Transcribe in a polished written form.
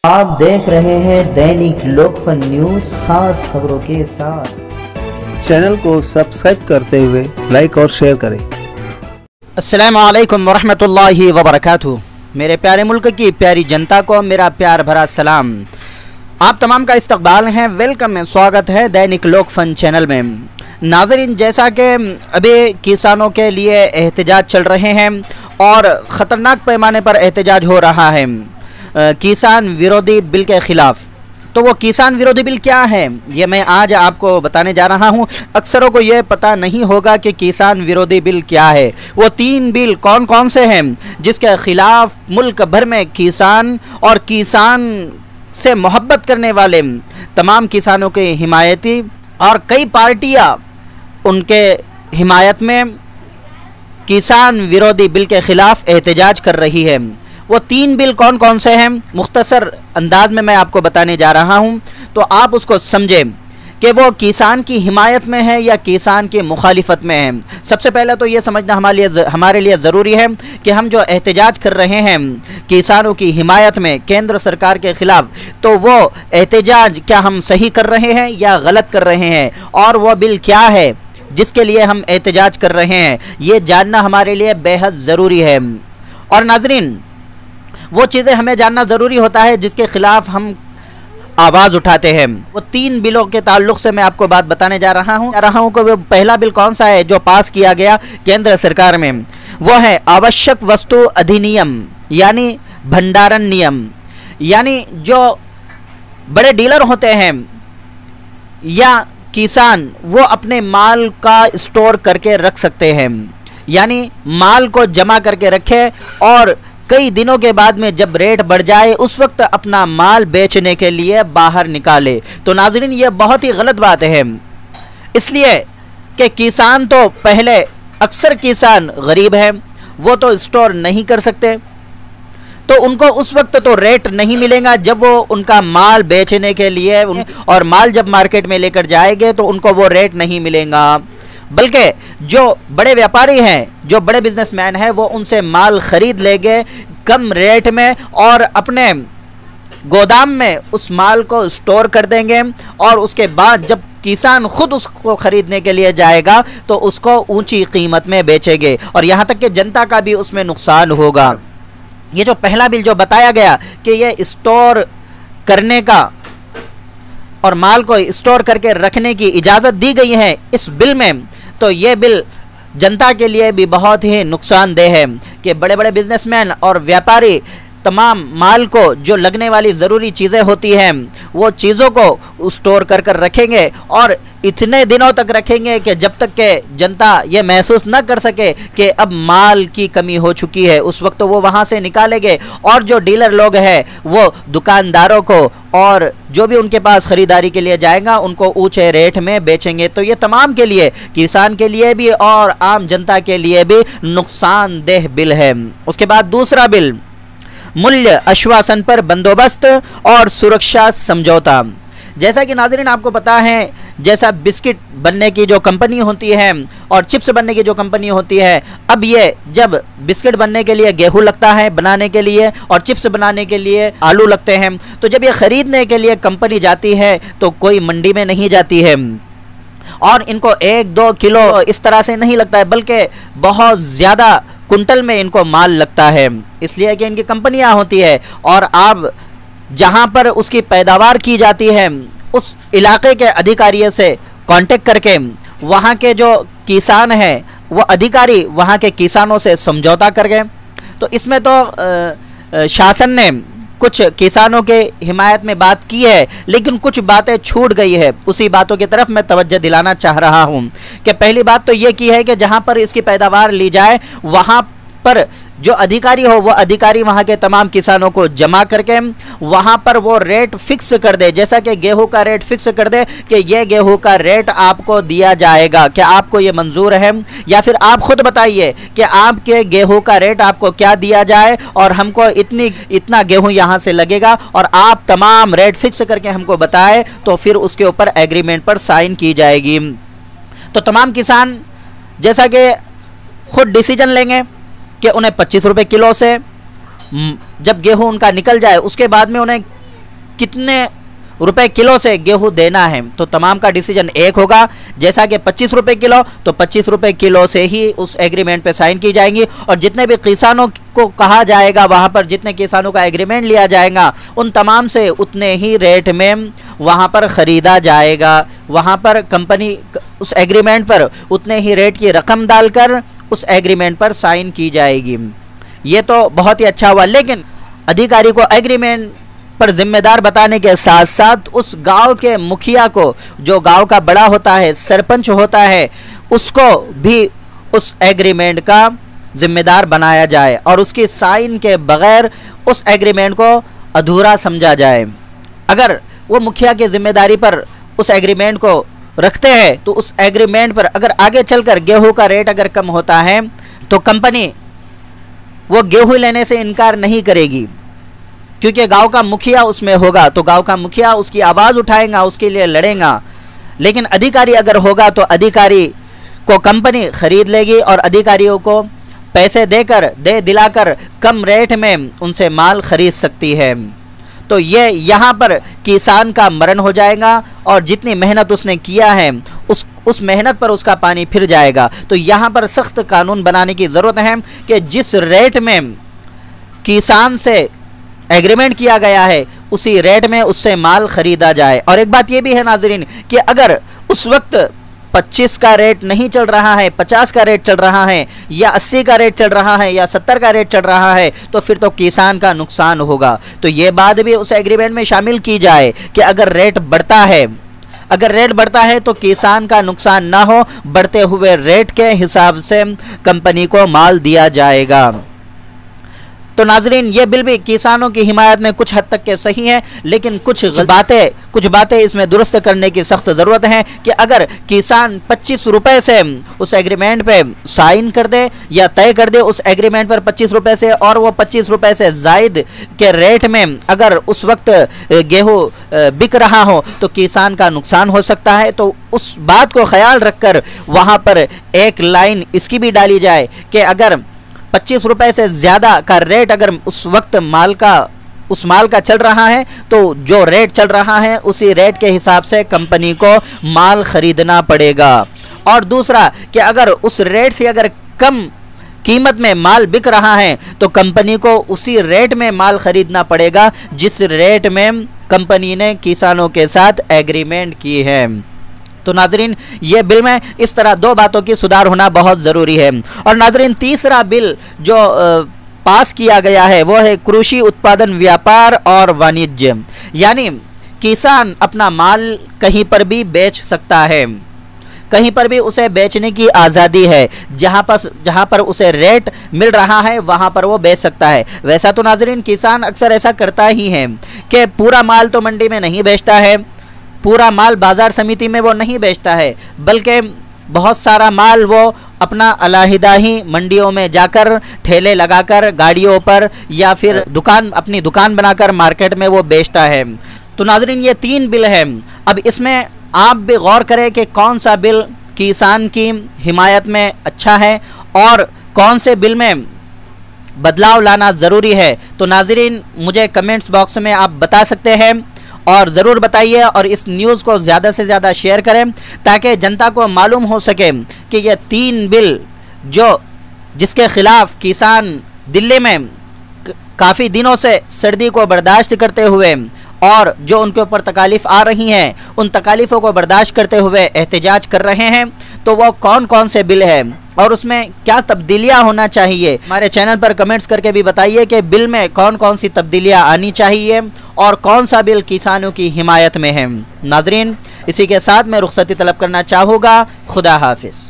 आप देख रहे हैं दैनिक लोकफन न्यूज खास खबरों के साथ। चैनल को सब्सक्राइब करते हुए लाइक और शेयर करें। अस्सलामु अलैकुम वरहमतुल्लाहि वबरकातुहू। मेरे प्यारे मुल्क की प्यारी जनता को मेरा प्यार भरा सलाम। आप तमाम का इस्तकबाल है, वेलकम है, स्वागत है दैनिक लोकफन चैनल में। नाज़रीन, जैसा कि अभी किसानों के लिए एहतजाज चल रहे हैं और ख़तरनाक पैमाने पर एहतजाज हो रहा है किसान विरोधी बिल के ख़िलाफ़, तो वो किसान विरोधी बिल क्या है ये मैं आज आपको बताने जा रहा हूँ। अक्सरों को ये पता नहीं होगा कि किसान विरोधी बिल क्या है। वो 3 बिल कौन कौन से हैं जिसके ख़िलाफ़ मुल्क भर में किसान और किसान से मोहब्बत करने वाले तमाम किसानों के हिमायती और कई पार्टियाँ उनके हिमायत में किसान विरोधी बिल के ख़िलाफ़ एहतजाज कर रही है। वो 3 बिल कौन कौन से हैं मुख्तसर अंदाज में मैं आपको बताने जा रहा हूं, तो आप उसको समझें कि वो किसान की हिमायत में है या किसान की मुखालिफत में है। सबसे पहले तो ये समझना हमारे लिए ज़रूरी है कि हम जो एहतजाज कर रहे हैं किसानों की हिमायत में केंद्र सरकार के ख़िलाफ़, तो वो एहतजाज क्या हम सही कर रहे हैं या गलत कर रहे हैं, और वो बिल क्या है जिसके लिए हम एहतजाज कर रहे हैं, ये जानना हमारे लिए बेहद ज़रूरी है। और नाज़रीन, वो चीज़ें हमें जानना ज़रूरी होता है जिसके ख़िलाफ़ हम आवाज़ उठाते हैं। वो 3 बिलों के ताल्लुक़ से मैं आपको बात बताने जा रहा हूँ कि वो पहला बिल कौन सा है जो पास किया गया केंद्र सरकार में। वो है आवश्यक वस्तु अधिनियम यानी भंडारण नियम। यानी जो बड़े डीलर होते हैं या किसान, वो अपने माल का स्टोर करके रख सकते हैं, यानी माल को जमा करके रखे और कई दिनों के बाद में जब रेट बढ़ जाए उस वक्त अपना माल बेचने के लिए बाहर निकाले। तो नाज़रीन, ये बहुत ही गलत बात है, इसलिए कि किसान तो पहले अक्सर किसान गरीब है, वो तो स्टोर नहीं कर सकते, तो उनको उस वक्त तो रेट नहीं मिलेगा जब वो उनका माल बेचने के लिए और माल जब मार्केट में लेकर जाएंगे तो उनको वो रेट नहीं मिलेगा। बल्कि जो बड़े व्यापारी हैं, जो बड़े बिजनेसमैन हैं, वो उनसे माल ख़रीद लेंगे कम रेट में और अपने गोदाम में उस माल को स्टोर कर देंगे, और उसके बाद जब किसान खुद उसको ख़रीदने के लिए जाएगा तो उसको ऊंची कीमत में बेचेंगे, और यहाँ तक कि जनता का भी उसमें नुकसान होगा। ये जो पहला बिल जो बताया गया कि ये स्टोर करने का और माल को स्टोर करके रखने की इजाज़त दी गई है इस बिल में, तो ये बिल जनता के लिए भी बहुत ही नुकसानदेह है कि बड़े बड़े बिजनेसमैन और व्यापारी तमाम माल को, जो लगने वाली ज़रूरी चीज़ें होती हैं, वो चीज़ों को स्टोर कर कर रखेंगे और इतने दिनों तक रखेंगे कि जब तक के जनता ये महसूस न कर सके कि अब माल की कमी हो चुकी है, उस वक्त तो वो वहाँ से निकालेंगे और जो डीलर लोग हैं वो दुकानदारों को और जो भी उनके पास ख़रीदारी के लिए जाएगा उनको ऊंचे रेट में बेचेंगे। तो ये तमाम के लिए, किसान के लिए भी और आम जनता के लिए भी नुकसानदेह बिल है। उसके बाद दूसरा बिल, मूल्य आश्वासन पर बंदोबस्त और सुरक्षा समझौता। जैसा कि नाज़रीन आपको पता है, जैसा बिस्किट बनने की जो कंपनी होती है और चिप्स बनने की जो कंपनी होती है, अब ये जब बिस्किट बनने के लिए गेहूं लगता है बनाने के लिए और चिप्स बनाने के लिए आलू लगते हैं, तो जब ये ख़रीदने के लिए कंपनी जाती है तो कोई मंडी में नहीं जाती है और इनको 1-2 किलो इस तरह से नहीं लगता है, बल्कि बहुत ज़्यादा कुंटल में इनको माल लगता है, इसलिए कि इनकी कंपनियां होती है और आप जहां पर उसकी पैदावार की जाती है उस इलाके के अधिकारियों से कांटेक्ट करके वहां के जो किसान हैं वो अधिकारी वहां के किसानों से समझौता कर गए। तो इसमें तो शासन ने कुछ किसानों के हिमायत में बात की है, लेकिन कुछ बातें छूट गई है। उसी बातों की तरफ मैं तवज्जो दिलाना चाह रहा हूं कि पहली बात तो ये की है कि जहां पर इसकी पैदावार ली जाए वहां पर जो अधिकारी हो वो अधिकारी वहाँ के तमाम किसानों को जमा करके वहाँ पर वो रेट फिक्स कर दे, जैसा कि गेहूं का रेट फिक्स कर दे कि ये गेहूं का रेट आपको दिया जाएगा, क्या आपको ये मंजूर है, या फिर आप खुद बताइए कि आपके गेहूं का रेट आपको क्या दिया जाए और हमको इतना गेहूं यहाँ से लगेगा और आप तमाम रेट फिक्स करके हमको बताए, तो फिर उसके ऊपर एग्रीमेंट पर साइन की जाएगी। तो तमाम किसान जैसा कि खुद डिसीजन लेंगे कि उन्हें 25 रुपये किलो से जब गेहूं उनका निकल जाए उसके बाद में उन्हें कितने रुपए किलो से गेहूं देना है, तो तमाम का डिसीजन एक होगा। जैसा कि 25 रुपए किलो, तो 25 रुपए किलो से ही उस एग्रीमेंट पे साइन की जाएंगी और जितने भी किसानों को कहा जाएगा, वहां पर जितने किसानों का एग्रीमेंट लिया जाएगा, उन तमाम से उतने ही रेट में वहां पर ख़रीदा जाएगा। वहां पर कंपनी उस एग्रीमेंट पर उतने ही रेट की रकम डालकर उस एग्रीमेंट पर साइन की जाएगी। ये तो बहुत ही अच्छा हुआ, लेकिन अधिकारी को एग्रीमेंट पर जिम्मेदार बताने के साथ साथ उस गांव के मुखिया को, जो गांव का बड़ा होता है, सरपंच होता है, उसको भी उस एग्रीमेंट का जिम्मेदार बनाया जाए और उसकी साइन के बगैर उस एग्रीमेंट को अधूरा समझा जाए। अगर वो मुखिया की जिम्मेदारी पर उस एग्रीमेंट को रखते हैं तो उस एग्रीमेंट पर अगर आगे चलकर गेहूं का रेट अगर कम होता है तो कंपनी वो गेहूं लेने से इनकार नहीं करेगी, क्योंकि गांव का मुखिया उसमें होगा, तो गांव का मुखिया उसकी आवाज़ उठाएगा, उसके लिए लड़ेगा। लेकिन अधिकारी अगर होगा तो अधिकारी को कंपनी खरीद लेगी और अधिकारियों को पैसे देकर दे दिलाकर कम रेट में उनसे माल खरीद सकती है। तो ये यहाँ पर किसान का मरण हो जाएगा और जितनी मेहनत उसने किया है उस मेहनत पर उसका पानी फिर जाएगा। तो यहाँ पर सख्त कानून बनाने की ज़रूरत है कि जिस रेट में किसान से एग्रीमेंट किया गया है उसी रेट में उससे माल खरीदा जाए। और एक बात ये भी है नाजरीन कि अगर उस वक्त 25 का रेट नहीं चल रहा है, 50 का रेट चल रहा है या 80 का रेट चल रहा है या 70 का रेट चल रहा है, तो फिर तो किसान का नुकसान होगा। तो ये बात भी उस एग्रीमेंट में शामिल की जाए कि अगर रेट बढ़ता है तो किसान का नुकसान ना हो, बढ़ते हुए रेट के हिसाब से कंपनी को माल दिया जाएगा। तो नाजरीन ये बिल भी किसानों की हिमायत में कुछ हद तक के सही है, लेकिन कुछ बातें इसमें दुरुस्त करने की सख्त ज़रूरत है कि अगर किसान 25 रुपए से उस एग्रीमेंट पे साइन कर दे या तय कर दे उस एग्रीमेंट पर 25 रुपए से, और वो 25 रुपए से जायद के रेट में अगर उस वक्त गेहूँ बिक रहा हो तो किसान का नुकसान हो सकता है। तो उस बात को ख्याल रखकर वहाँ पर एक लाइन इसकी भी डाली जाए कि अगर 25 रुपए से ज़्यादा का रेट अगर उस वक्त उस माल का चल रहा है तो जो रेट चल रहा है उसी रेट के हिसाब से कंपनी को माल खरीदना पड़ेगा। और दूसरा कि अगर उस रेट से अगर कम कीमत में माल बिक रहा है तो कंपनी को उसी रेट में माल खरीदना पड़ेगा जिस रेट में कंपनी ने किसानों के साथ एग्रीमेंट की है। तो नाजरीन ये बिल में इस तरह दो बातों की सुधार होना बहुत ज़रूरी है। और नाजरीन तीसरा बिल जो पास किया गया है वो है कृषि उत्पादन व्यापार और वाणिज्य, यानी किसान अपना माल कहीं पर भी बेच सकता है, कहीं पर भी उसे बेचने की आज़ादी है। जहाँ पर उसे रेट मिल रहा है वहाँ पर वो बेच सकता है। वैसा तो नाजरीन किसान अक्सर ऐसा करता ही है कि पूरा माल तो मंडी में नहीं बेचता है, पूरा माल बाजार समिति में वो नहीं बेचता है, बल्कि बहुत सारा माल वो अपना अलहदा ही मंडियों में जाकर ठेले लगाकर गाड़ियों पर या फिर अपनी दुकान बनाकर मार्केट में वो बेचता है। तो नाजरीन ये 3 बिल है। अब इसमें आप भी गौर करें कि कौन सा बिल किसान की हिमायत में अच्छा है और कौन से बिल में बदलाव लाना ज़रूरी है। तो नाजरीन मुझे कमेंट्स बॉक्स में आप बता सकते हैं और ज़रूर बताइए और इस न्यूज़ को ज़्यादा से ज़्यादा शेयर करें ताकि जनता को मालूम हो सके कि ये 3 बिल जिसके ख़िलाफ़ किसान दिल्ली में काफ़ी दिनों से सर्दी को बर्दाश्त करते हुए और जो उनके ऊपर तकालीफ आ रही हैं उन तकालीफ़ों को बर्दाश्त करते हुए एहतजाज कर रहे हैं, तो वो कौन कौन से बिल हैं और उसमें क्या तब्दीलियां होना चाहिए। हमारे चैनल पर कमेंट्स करके भी बताइए कि बिल में कौन कौन सी तब्दीलियां आनी चाहिए और कौन सा बिल किसानों की हिमायत में है। नाजरीन इसी के साथ मैं रुखसती तलब करना चाहूँगा। खुदा हाफिज़।